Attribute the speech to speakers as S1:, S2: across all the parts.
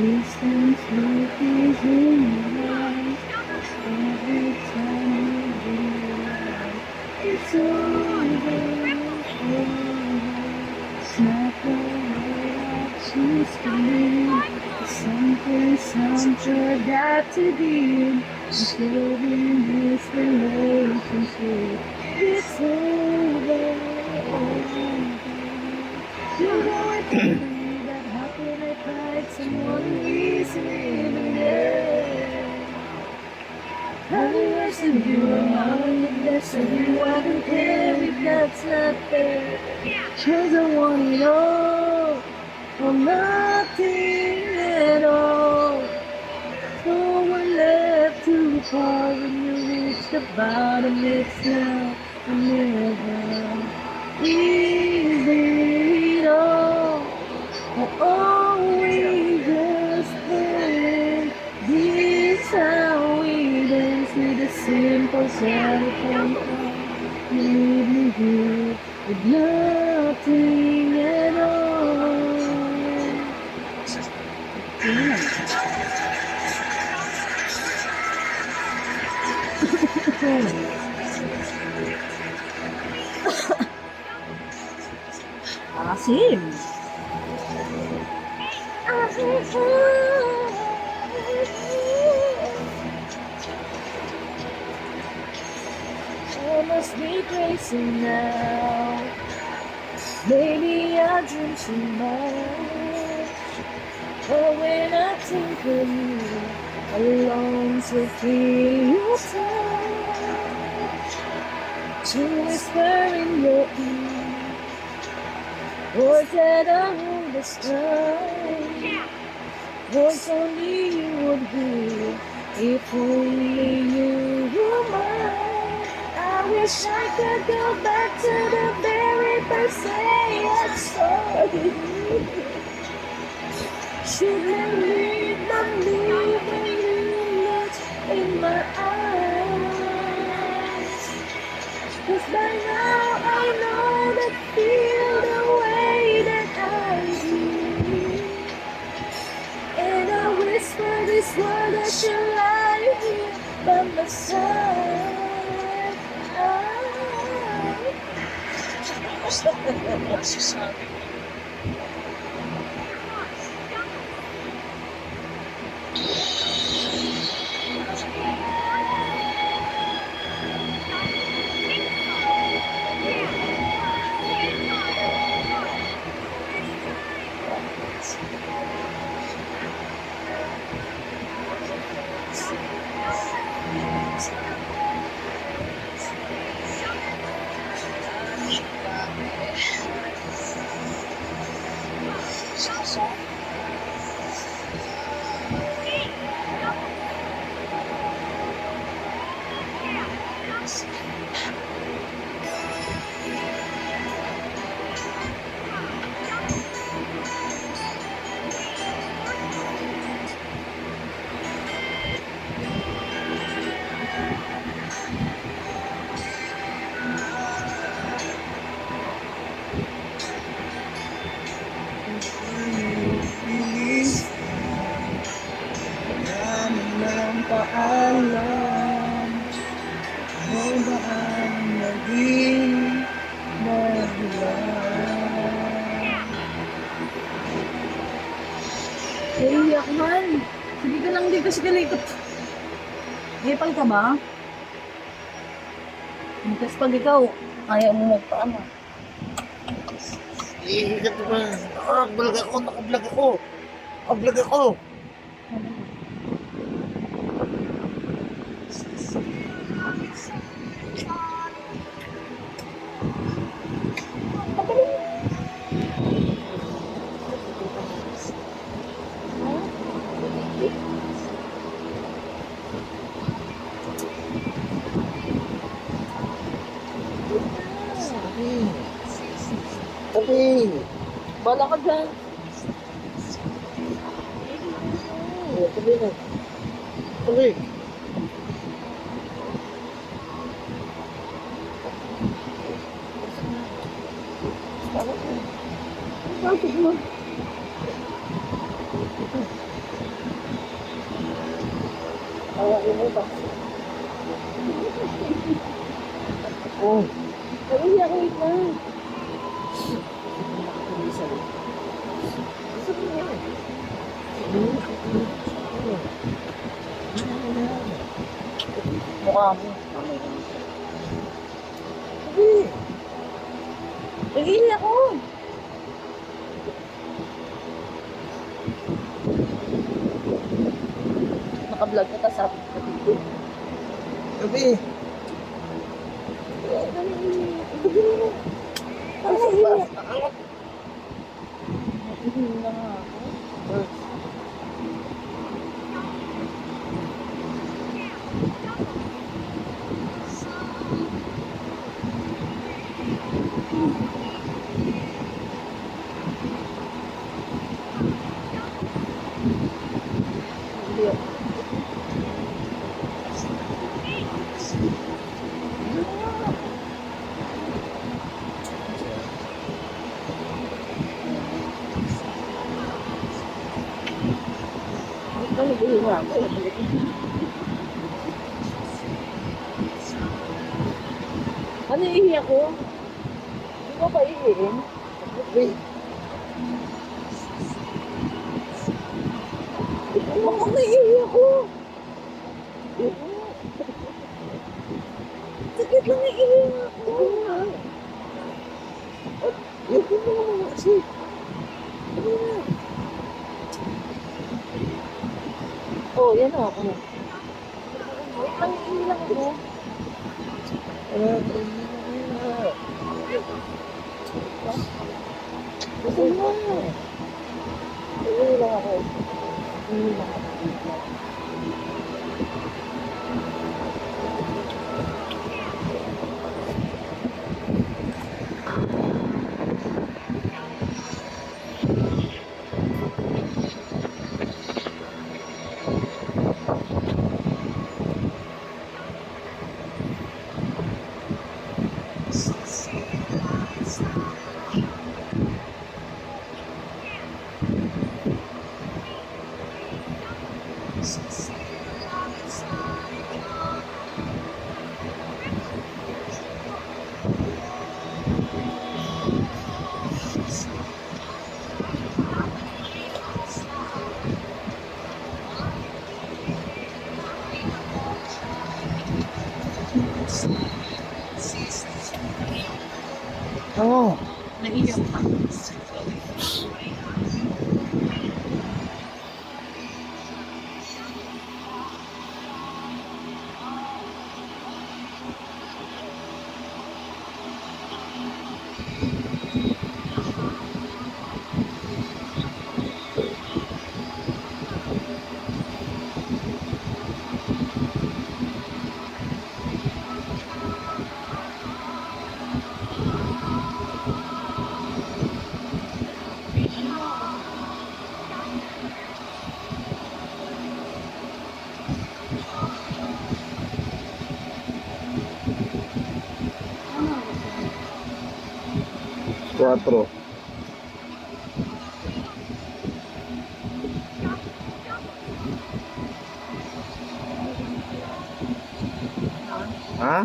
S1: Distance look is in your eyes. Every time you realize it's over. It's not the way I choose to live. It's something got to be. Saving this relationship. It's over. You know it can't be that happy that like someone is living there. Others of you are mine, and that's of you I don't care if that's not fair. Cause I want it all, or nothing at all. No one left to fall when you reach the bottom, it's now or never. Is it all, or always just then? This how we dance with a simple telephone call. You leave me here with nothing at all. Asim. I must be crazy now. Maybe I drink too much. But when I think of you, I long to feel your touch. To whisper in your ear words that I understand. Words only you would hear if only you were mine. I wish I could go back to the very first day I saw you. Should have lived my life when you looked in my eyes. 'Cause by now I know that feel the way that I do. And I whisper this word that you lie here by my side. Paalam, may ba ang naging dahilan? Iiyak man. Sige ka lang, di kasi kalikot. Ipal ka ba? Tapos pag ikaw, ayaw mo magpaama.
S2: Iigat ba? Nakablog ako, nakablog ako. Nakablog ako. Gabi.
S1: Bala ka dyan.
S2: Gabi na. Gabi.
S1: Bakit mo? Ayaw mo ba?
S2: Oh.
S1: Ay, ako ito. Gusto mo yan. Mukha mo.
S2: Gabi.
S1: Nag-iili ako. Naka-vlog ka ta sa
S2: Gabi.
S1: Nag-iili na nga ako. Hindi ako. Nag-iili na ako. Ano iihi ako? Hindi ko pa iihin.
S2: Gabi.
S1: Ako naiihi ako. Sakit lang naiihi ako.
S2: Yung mo naman kasi. Gabi na.
S1: Oh, yan o ako. Wait lang, iihi lang ako.
S2: Gabi na.
S1: Gusto mo? Iihi lang ako. Iihi lang ako.
S2: Oo.
S1: Naiiyak ka.
S2: Cuatro. Ha?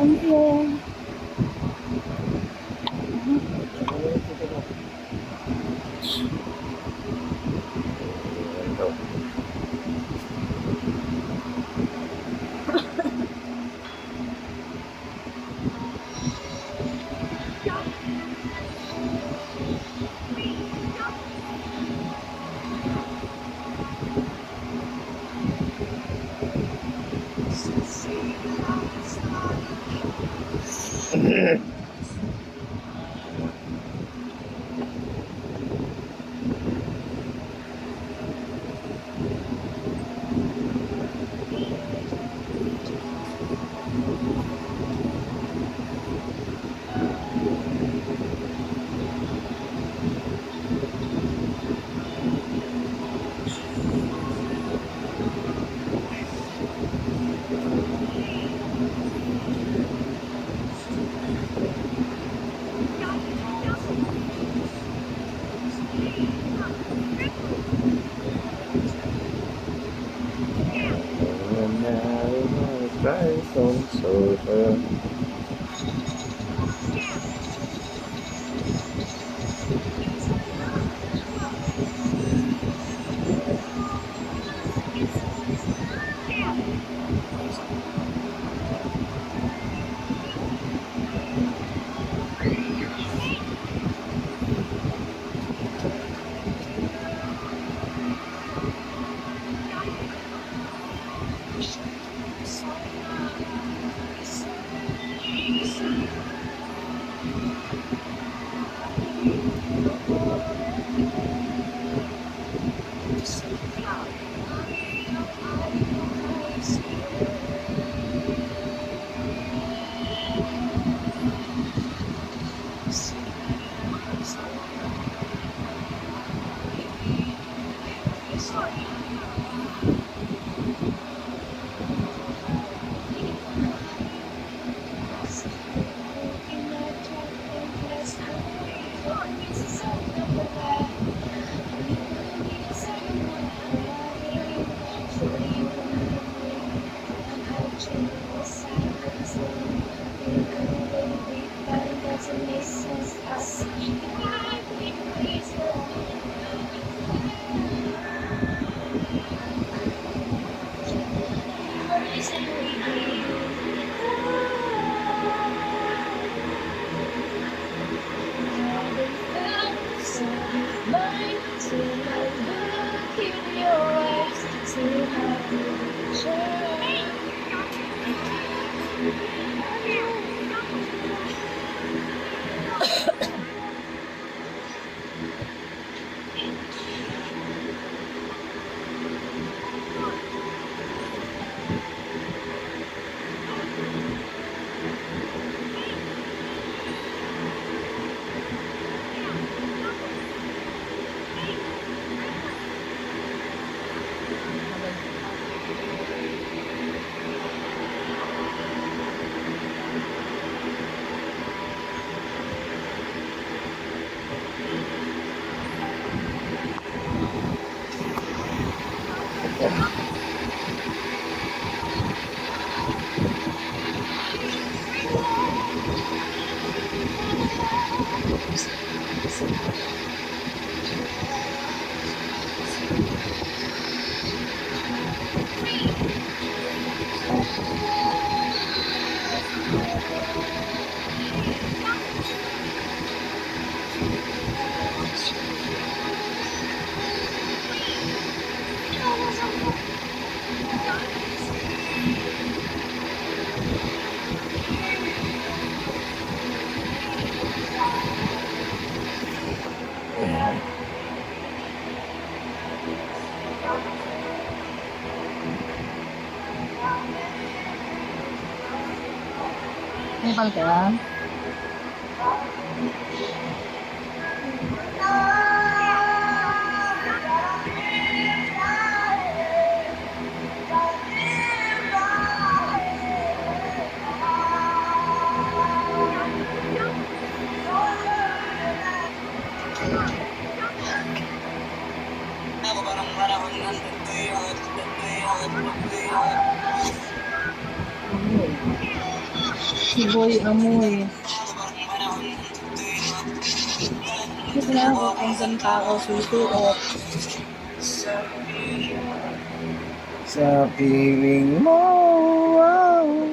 S1: Champion. Kupal ka?
S2: Ako parang marahon ng tutuyo.
S1: Si Boy Amoy. Ito na ako kung saan pa ako susuot.
S2: Sa piling mo. Wow.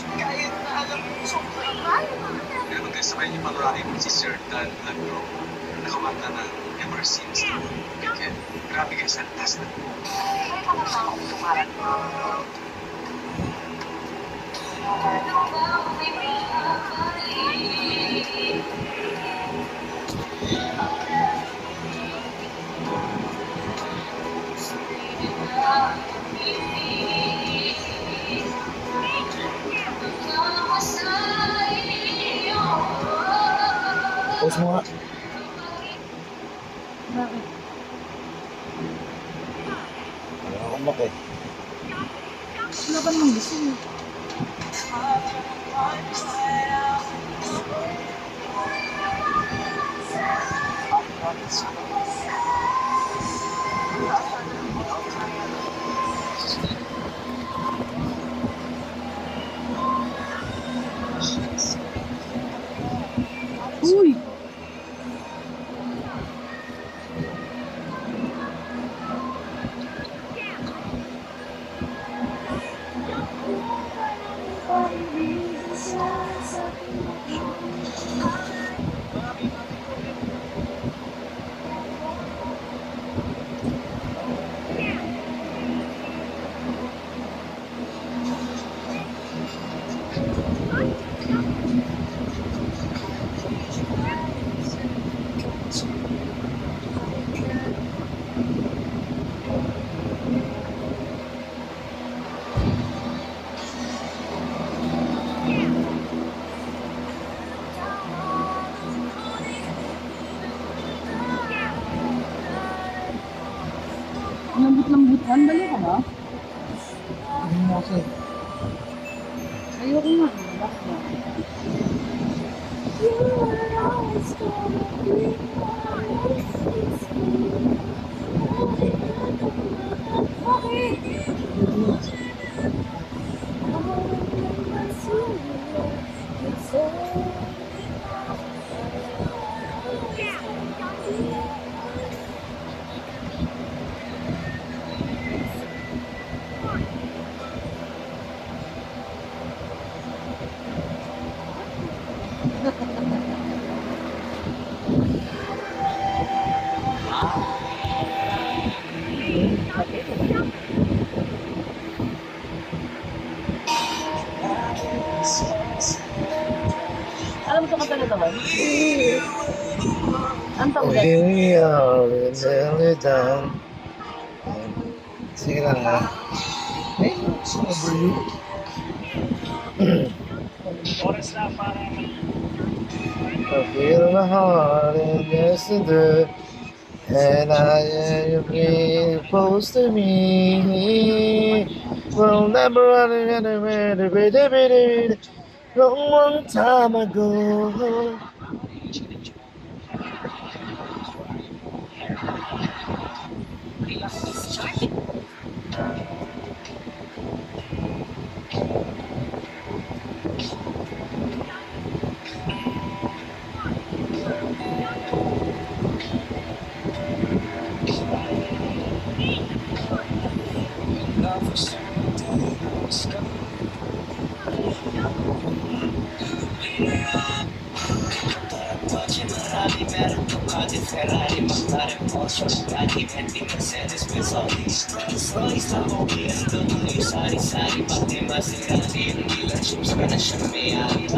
S3: Kahit na alam mo sobrang pero magkasabay niyo pag-rally mo si Sir Dan Agro, nakamata ng Ever Since. Kaya, grabe ka sa taas na. Ay, ka naman akong tumaran mo.
S2: Post mo nga.
S1: Bakit?
S2: Wala akong bakit.
S1: Wala ka namang gising. Uy! Lambot-lambutan, bali ka ba?
S2: Ano mo kasi?
S1: Ayoko nga. Bakit ba? Alam ko ka talaga ba? Ang tawag yan?
S2: Here we are in the down. Sige lang ha. Ay, over you. I feel my heart in yesterday, and I am you breathe close to me. We'll never run anywhere, long, long time ago.
S3: Love was
S4: Kotse marami meron Ducati, Ferrari, McLaren, Porsche, Bugatti, Bentley, Mercedes, Benz, Audi, Rolls-Royce, Lamborghini, BMW, sari-sari, pati Maserati, hindi lang shoes ka na siyang may-ari.